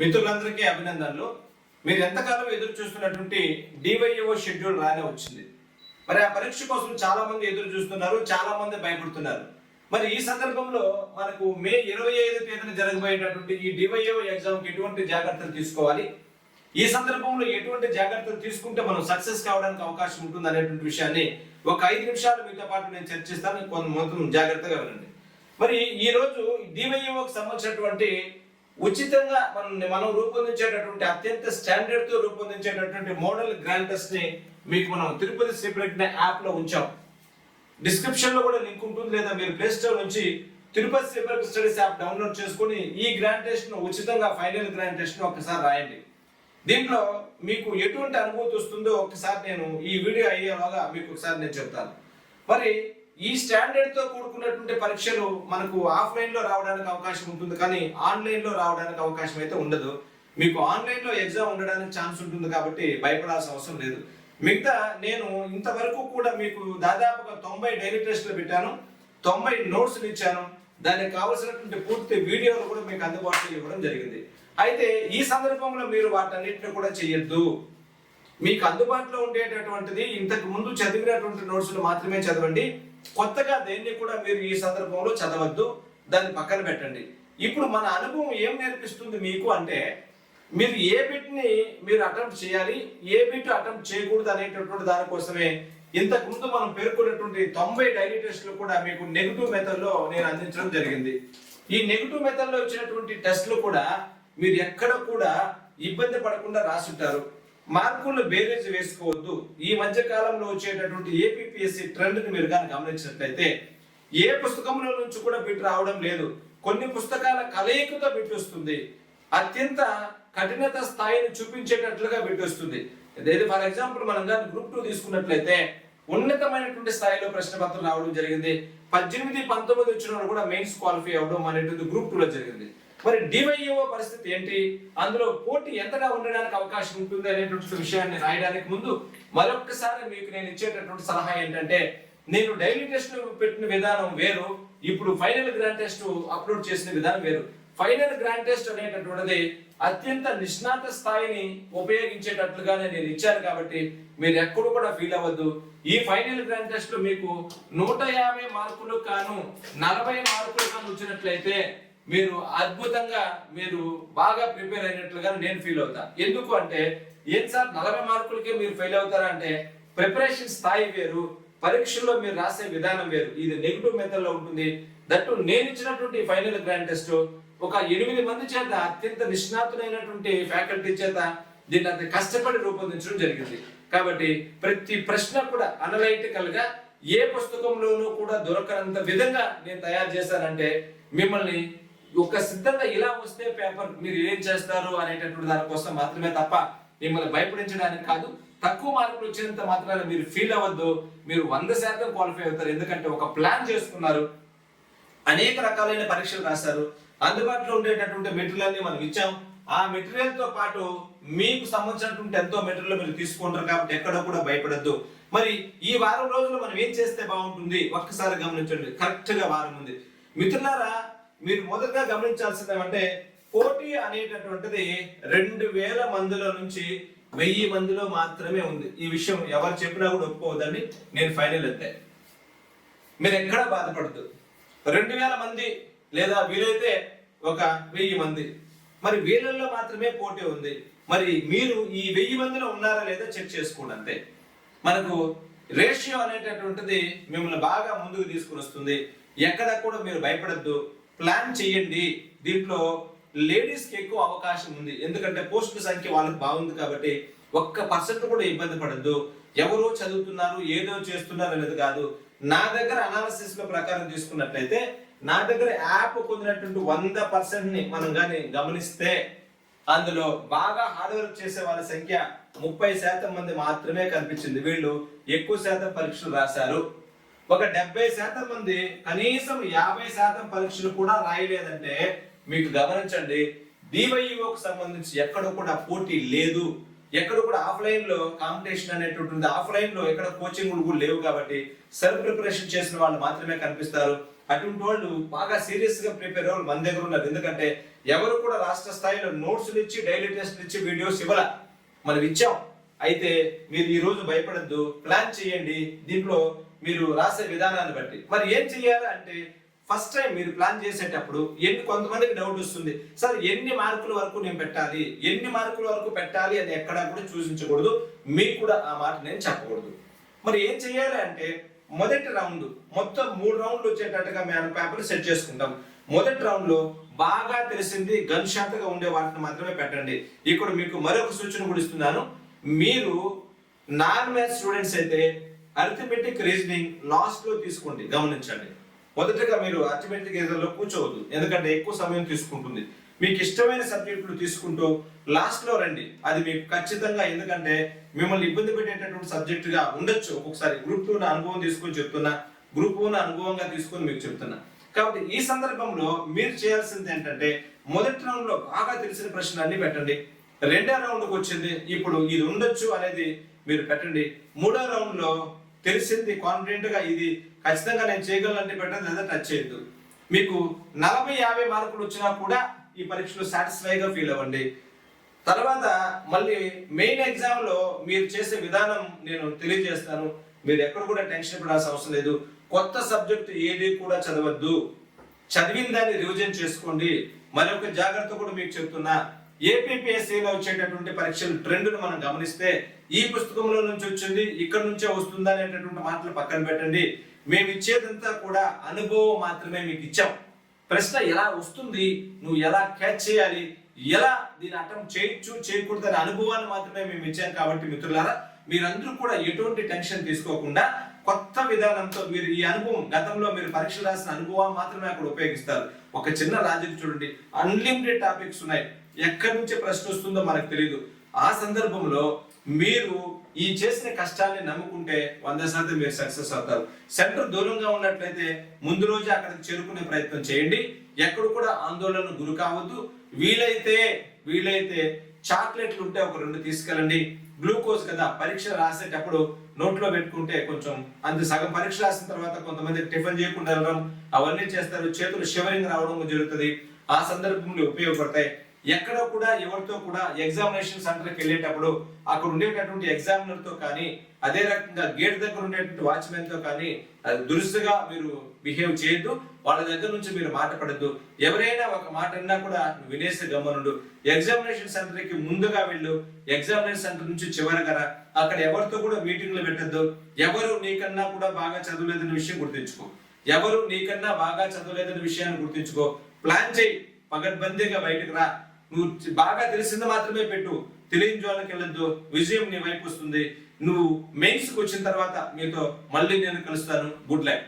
మిత్రులందరికీ అభినందనలు. మీరు ఎంతకాలం ఎదురు చూస్తున్నటువంటి డివైఓ షెడ్యూల్ రానే వచ్చింది. మరి ఆ పరీక్ష కోసం చాలా మంది ఎదురు చూస్తున్నారు, చాలా మంది భయపడుతున్నారు. మరి ఈ సందర్భంలో మనకు మే 25 తేదీన జరగబోయేటటువంటి ఈ డివైఓ ఎగ్జామ్ కి ఎటువంటి జాగ్రత్తలు తీసుకోవాలి, ఈ సందర్భంలో ఎటువంటి జాగ్రత్తలు తీసుకుంటే మనం సక్సెస్ కావడానికి అవకాశం ఉంటుంది అనేటువంటి విషయాన్ని ఒక 5 నిమిషాలు మీతో పాటు నేను చర్చిస్తాను. కొంత జాగ్రత్తగా వినండి. మరి ఈ రోజు డివైఓకి సంబంధించినటువంటి ఉచితంగా మనం రూపొందించేటటువంటి అత్యంత స్టాండర్డ్ తో రూపొందించేటటువంటి మోడల్ గ్రాండ్ టెస్ట్ ని మీకు మనం తిరుపతి శ్రీప్రజ్ఞ యాప్ లో ఉంచాం. డిస్క్రిప్షన్ లో కూడా లింక్ ఉంటుంది, లేదా మీరు ప్లే స్టోర్ నుంచి Tirupati Sriprajna studies app download చేసుకొని ఈ గ్రాండ్ టెస్ట్ ను ఉచితంగా ఫైనల్ గ్రాండ్ టెస్ట్ ను ఒకసారి రాయండి. దీంట్లో మీకు ఎటువంటి అనుభూతి వస్తుందో ఒకసారి నేను ఈ వీడియో అయ్యేలాగా మీకు ఒకసారి నేను చెప్తాను. మరి ఈ స్టాండర్డ్ తో కూడుకున్నటువంటి పరీక్షలు మనకు ఆఫ్లైన్ లో రావడానికి అవకాశం ఉంటుంది, కానీ ఆన్లైన్ లో రావడానికి అవకాశం అయితే ఉండదు. మీకు ఆన్లైన్ లో ఎగ్జామ్ ఉండడానికి ఛాన్స్ ఉంటుంది కాబట్టి భయపడాల్సిన అవసరం లేదు. మిగతా నేను ఇంతవరకు కూడా మీకు దాదాపుగా 90 డైలీ టెస్టులు పెట్టాను, 90 నోట్స్లు ఇచ్చాను. దానికి కావాల్సినటువంటి పూర్తి వీడియోలు కూడా మీకు అందుబాటులో ఇవ్వడం జరిగింది. అయితే ఈ సందర్భంలో మీరు వాటన్నిటిని కూడా చేయొద్దు. మీకు అందుబాటులో ఉండేటటువంటిది ఇంతకు ముందు చదివినటువంటి నోట్స్లు మాత్రమే చదవండి. కొత్తగా దేన్ని కూడా మీరు ఈ సందర్భంలో చదవద్దు, దాన్ని పక్కన పెట్టండి. ఇప్పుడు మన అనుభవం ఏం నేర్పిస్తుంది మీకు అంటే, మీరు ఏ బిట్ని మీరు అటెంప్ట్ చేయాలి, ఏ బిట్ అటెంప్ట్ చేయకూడదు అనేటటువంటి దానికోసమే ఇంతకు ముందు మనం పేర్కొన్నటువంటి 90 డైలీ టెస్టులు కూడా మీకు నెగిటివ్ మెథడ్ లో నేను అందించడం జరిగింది. ఈ నెగిటివ్ మెథడ్ లో ఇచ్చినటువంటి టెస్టులు కూడా మీరు ఎక్కడ కూడా ఇబ్బంది పడకుండా రాసుంటారు. మార్కులను బేరేజ్ వేసుకోవద్దు. ఈ మధ్య కాలంలో వచ్చేటటువంటి ఏపీపీఎస్సీ ట్రెండ్ ని మీరు కానీ గమనించినట్లయితే ఏ పుస్తకంలో నుంచి కూడా బిట్ రావడం లేదు. కొన్ని పుస్తకాల కలయికతో బిట్ వస్తుంది. అత్యంత కఠినత స్థాయిని చూపించేటట్లుగా బిట్ వస్తుంది. ఫర్ ఎగ్జాంపుల్ మనం కానీ గ్రూప్ 2 తీసుకున్నట్లయితే ఉన్నతమైనటువంటి స్థాయిలో ప్రశ్న పత్రం రావడం జరిగింది. 18, 19 వచ్చిన వాళ్ళు కూడా మెయిన్స్ క్వాలిఫై అవడం అనేటువంటి గ్రూప్ 2 లో జరిగింది. మరి డివైఓ పరిస్థితి ఏంటి, అందులో పోటీ ఎంతగా ఉండడానికి అవకాశం ఉంటుంది అనేటువంటి విషయాన్ని రాయడానికి ముందు మరొకసారి మీకు నేను ఇచ్చేటటువంటి సలహా ఏంటంటే, నేను డైలీ టెస్ట్ పెట్టిన విధానం వేరు, ఇప్పుడు ఫైనల్ గ్రాండ్ టెస్ట్ అప్లోడ్ చేసిన విధానం వేరు. ఫైనల్ గ్రాండ్ టెస్ట్ అనేటటువంటిది అత్యంత నిష్ణాత స్థాయిని ఉపయోగించేటట్లుగానే నేను ఇచ్చాను కాబట్టి మీరు ఎప్పుడు కూడా ఫీల్ అవ్వద్దు. ఈ ఫైనల్ గ్రాండ్ టెస్ట్ లో మీకు 150 మార్కులు కాను 40 మార్కులు కాను వచ్చినట్లయితే మీరు అద్భుతంగా మీరు బాగా ప్రిపేర్ అయినట్లుగా నేను ఫీల్ అవుతా. ఎందుకు అంటే, ఏం సార్ 40 మార్కులకే మీరు ఫెయిల్ అవుతారా అంటే, ప్రిపరేషన్ స్థాయి వేరు, పరీక్షల్లో మీరు రాసే విధానం వేరు. ఇది నెగిటివ్ మెథడ్ లో ఉంటుంది. దట్టు నేను ఇచ్చినటువంటి ఫైనల్ గ్రాండ్ టెస్ట్ ఒక 8 మంది చేత అత్యంత నిష్ణాతులైనటువంటి ఫ్యాకల్టీ చేత దీన్ని అంత కష్టపడి రూపొందించడం జరిగింది. కాబట్టి ప్రతి ప్రశ్న కూడా అనలైటికల్ గా ఏ పుస్తకంలోనూ కూడా దొరకనంత విధంగా నేను తయారు చేశానంటే, మిమ్మల్ని ఒక సిద్ధంగా ఇలా వస్తే పేపర్ మీరు ఏం చేస్తారు అనేటటువంటి దానికోసం మాత్రమే తప్ప మిమ్మల్ని భయపడించడానికి కాదు. తక్కువ మార్కులు వచ్చినంత మాత్రాన మీరు ఫీల్ అవ్వద్దు. మీరు 100% క్వాలిఫై అవుతారు. ఎందుకంటే ఒక ప్లాన్ చేసుకున్నారు, అనేక రకాలైన పరీక్షలు రాశారు, అందుబాటులో ఉండేటటువంటి మెటీరియల్ అన్ని మనం ఇచ్చాం. ఆ మెటీరియల్ తో పాటు మీకు సంబంధించినటువంటి ఎంతో మెటీరియల్ మీరు తీసుకుంటారు కాబట్టి ఎక్కడ కూడా భయపడద్దు. మరి ఈ వారం రోజులు మనం ఏం చేస్తే బాగుంటుంది ఒక్కసారి గమనించండి. కరెక్ట్ గా వారం ఉంది మిత్రులారా. మీరు మొదటగా గమనించాల్సింది ఏమంటే, పోటీ అనేటటువంటిది 2000 మందిలో నుంచి 1000 మందిలో మాత్రమే ఉంది. ఈ విషయం ఎవరు చెప్పినా కూడా ఒప్పుకోవద్దండి. నేను ఫైనల్ అయితే మీరు ఎక్కడా బాధపడద్దు. 2000 మంది లేదా వీలైతే ఒక 1000 మంది, మరి వీళ్ళల్లో మాత్రమే పోటీ ఉంది. మరి మీరు ఈ 1000 మందిలో ఉన్నారా లేదా చెక్ చేసుకోండి అంతే. మనకు రేషియో అనేటటువంటిది మిమ్మల్ని బాగా ముందుకు తీసుకుని వస్తుంది. ఎక్కడ కూడా మీరు భయపడద్దు. ప్లాన్ చేయండి. దీంట్లో లేడీస్ కి ఎక్కువ అవకాశం ఉంది, ఎందుకంటే పోస్టుల సంఖ్య వాళ్ళకి బాగుంది కాబట్టి 1% కూడా ఇబ్బంది పడద్దు. ఎవరో చదువుతున్నారు ఏదో చేస్తున్నారు అనేది కాదు. నా దగ్గర అనాలిసిస్ లో ప్రకారం తీసుకున్నట్లయితే నా దగ్గర యాప్ పొందినటువంటి 100% ని మనం కానీ గమనిస్తే అందులో బాగా హార్డ్ వర్క్ చేసే వాళ్ళ సంఖ్య 30% మంది మాత్రమే కనిపించింది. వీళ్ళు ఎక్కువ శాతం పరీక్షలు రాశారు. ఒక 70% మంది కనీసం 50% పరీక్షలు కూడా రాయలేదంటే మీకు గమనించండి, డివైఓకి సంబంధించి ఎక్కడ కూడా పోటీ లేదు. ఎక్కడ కూడా ఆఫ్లైన్ లో కాంపిటీషన్ అనేటువంటి ఆఫ్లైన్ లో ఎక్కడ కోచింగ్ కూడా లేవు కాబట్టి సెల్ఫ్ ప్రిపరేషన్ చేసిన వాళ్ళు మాత్రమే కనిపిస్తారు. అటువంటి వాళ్ళు బాగా సీరియస్ గా ప్రిపేర్ అవ్వాలి మన దగ్గర ఉన్నారు. ఎందుకంటే ఎవరు కూడా రాష్ట్ర స్థాయిలో నోట్స్లు ఇచ్చి డైలీ టెస్ట్లు ఇచ్చి వీడియోస్ ఇవ్వాల, మనం ఇచ్చాం. అయితే మీరు ఈ రోజు భయపడద్దు, ప్లాన్ చేయండి. దీంట్లో మీరు రాసే విధానాన్ని బట్టి మరి ఏం చెయ్యాలి అంటే, ఫస్ట్ టైం మీరు ప్లాన్ చేసేటప్పుడు కొంతమందికి డౌట్ వస్తుంది, సార్ ఎన్ని మార్కుల వరకు నేను పెట్టాలి, ఎన్ని మార్కుల వరకు పెట్టాలి అని ఎక్కడా కూడా సూచించకూడదు, మీకు కూడా ఆ మాట నేను చెప్పకూడదు. మరి ఏం చెయ్యాలి అంటే, మొదటి రౌండ్ మొత్తం 3 రౌండ్లు వచ్చేటట్టుగా మేము పేపర్ సెట్ చేసుకుంటాం. మొదటి రౌండ్ లో బాగా తెలిసింది గన్ షాట్ గా ఉండే వాటిని మాత్రమే పెట్టండి. ఇక్కడ మీకు మరొక సూచన కూడా ఇస్తున్నాను. మీరు నాన్ మ్యాథ్స్ స్టూడెంట్స్ అయితే అరిథమెటిక్ రీజనింగ్ లాస్ట్ లో తీసుకోండి. గమనించండి, మొదటగా మీరు అరిథమెటిక్ రీజన్ లో కూర్చోవద్దు, ఎందుకంటే ఎక్కువ సమయం తీసుకుంటుంది. మీకు ఇష్టమైన సబ్జెక్టులు తీసుకుంటూ లాస్ట్ లో రండి, అది మీకు ఖచ్చితంగా, ఎందుకంటే మిమ్మల్ని ఇబ్బంది పెట్టేటటువంటి సబ్జెక్ట్ గా ఉండొచ్చు. ఒక్కొక్కసారి గ్రూప్ 2 అనుభవం తీసుకొని చెప్తున్నా, గ్రూప్ 1 అనుభవంగా తీసుకొని మీకు చెప్తున్నా. కాబట్టి ఈ సందర్భంలో మీరు చేయాల్సింది ఏంటంటే, మొదటి రౌండ్ లో బాగా తెలిసిన ప్రశ్నలు అన్ని పెట్టండి. రెండో రౌండ్ కు వచ్చింది ఇప్పుడు ఇది ఉండొచ్చు అనేది మీరు పెట్టండి. మూడో రౌండ్ లో తెలిసింది కాన్ఫిడెంట్ గా ఇది ఖచ్చితంగా నేను చేయగలనంటే పెట్టండి, లేదా టచ్ చేయొద్దు. మీకు 40-50 మార్కులు వచ్చినా కూడా ఈ పరీక్షలో సాటిస్ఫైగా ఫీల్ అవ్వండి. తర్వాత మళ్ళీ మెయిన్ ఎగ్జామ్ లో మీరు చేసే విధానం నేను తెలియజేస్తాను. మీరు ఎక్కడ కూడా టెన్షన్ పడాల్సిన అవసరం లేదు. కొత్త సబ్జెక్ట్ ఏది కూడా చదవద్దు, చదివిన దాన్ని రివిజన్ చేసుకోండి. మరొక జాగ్రత్త కూడా మీకు చెప్తున్నా, ఏపీపీఎస్సీలో వచ్చేటటువంటి పరీక్షల ట్రెండ్ను మనం గమనిస్తే ఈ పుస్తకంలో నుంచి వచ్చింది ఇక్కడ నుంచే వస్తుందా అనేటటువంటి మాటలు పక్కన పెట్టండి. మేము ఇచ్చేదంతా కూడా అనుభవం మాత్రమే మీకు ఇచ్చాం. ప్రశ్న ఎలా వస్తుంది, నువ్వు ఎలా క్యాచ్ చేయాలి, ఎలా దీన్ని అటెంప్ట్ చేయొచ్చు చేయకూడదు అనే అనుభవాన్ని మాత్రమే మేము ఇచ్చాం. కాబట్టి మిత్రులారా, మీరందరూ కూడా ఎటువంటి టెన్షన్ తీసుకోకుండా కొత్త విధానంతో మీరు ఈ అనుభవం, గతంలో మీరు పరీక్షలు రాసిన అనుభవం మాత్రమే అక్కడ ఉపయోగిస్తారు. ఒక చిన్న లాజిక్ చూడండి, అన్లిమిటెడ్ టాపిక్స్ ఉన్నాయి, ఎక్కడి నుంచి ప్రశ్న వస్తుందో మనకు తెలియదు. ఆ సందర్భంలో మీరు ఈ చేసిన కష్టాన్ని నమ్ముకుంటే 100% మీరు సక్సెస్ అవుతారు. సెంటర్ దూరంగా ఉన్నట్లయితే ముందు రోజు అక్కడికి చేరుకునే ప్రయత్నం చేయండి. ఎక్కడ కూడా ఆందోళన గురి కావద్దు. వీలైతే చాక్లెట్లు ఉంటే ఒక 2 తీసుకెళ్ళండి. గ్లూకోజ్ కదా, పరీక్ష రాసేటప్పుడు నోట్లో పెట్టుకుంటే కొంచెం అంత సగం పరీక్ష రాసిన తర్వాత కొంతమంది టిఫిన్ చేయకుండా వెళ్ళడం అవన్నీ చేస్తారు, చేతులు షివరింగ్ రావడం జరుగుతుంది. ఆ సందర్భంలో ఉపయోగపడతాయి. ఎక్కడ కూడా ఎవరితో కూడా ఎగ్జామినేషన్ సెంటర్కి వెళ్ళేటప్పుడు అక్కడ ఉండేటటువంటి ఎగ్జామినర్ తో కానీ, అదే రకంగా గేట్ దగ్గర ఉండేటువంటి వాచ్మెన్ తో కానీ దురుసుగా మీరు బిహేవ్ చేయొద్దు. వాళ్ళ దగ్గర నుంచి మీరు మాట పడద్దు. ఎవరైనా ఒక మాట అన్నా కూడా వినేసి గమనుండు. ఎగ్జామినేషన్ సెంటర్ కి ముందుగా వెళ్ళు, ఎగ్జామినేషన్ సెంటర్ నుంచి చివరగా రా. అక్కడ ఎవరితో కూడా మీటింగ్లు పెట్టద్దు. ఎవరు నీకన్నా కూడా బాగా చదవలేదనే విషయం గుర్తించుకో. విషయాన్ని గుర్తించుకో. ప్లాన్ చేయి, పగడ్బందీగా బయటకు రా. నువ్వు బాగా తెలిసింది మాత్రమే పెట్టు, తెలియని జోలికి వెళ్ళొద్దు. విజయం నీ వైపు వస్తుంది. నువ్వు మెయిన్స్ కి వచ్చిన తర్వాత మీతో మళ్ళీ నేను కలుస్తాను. Good luck.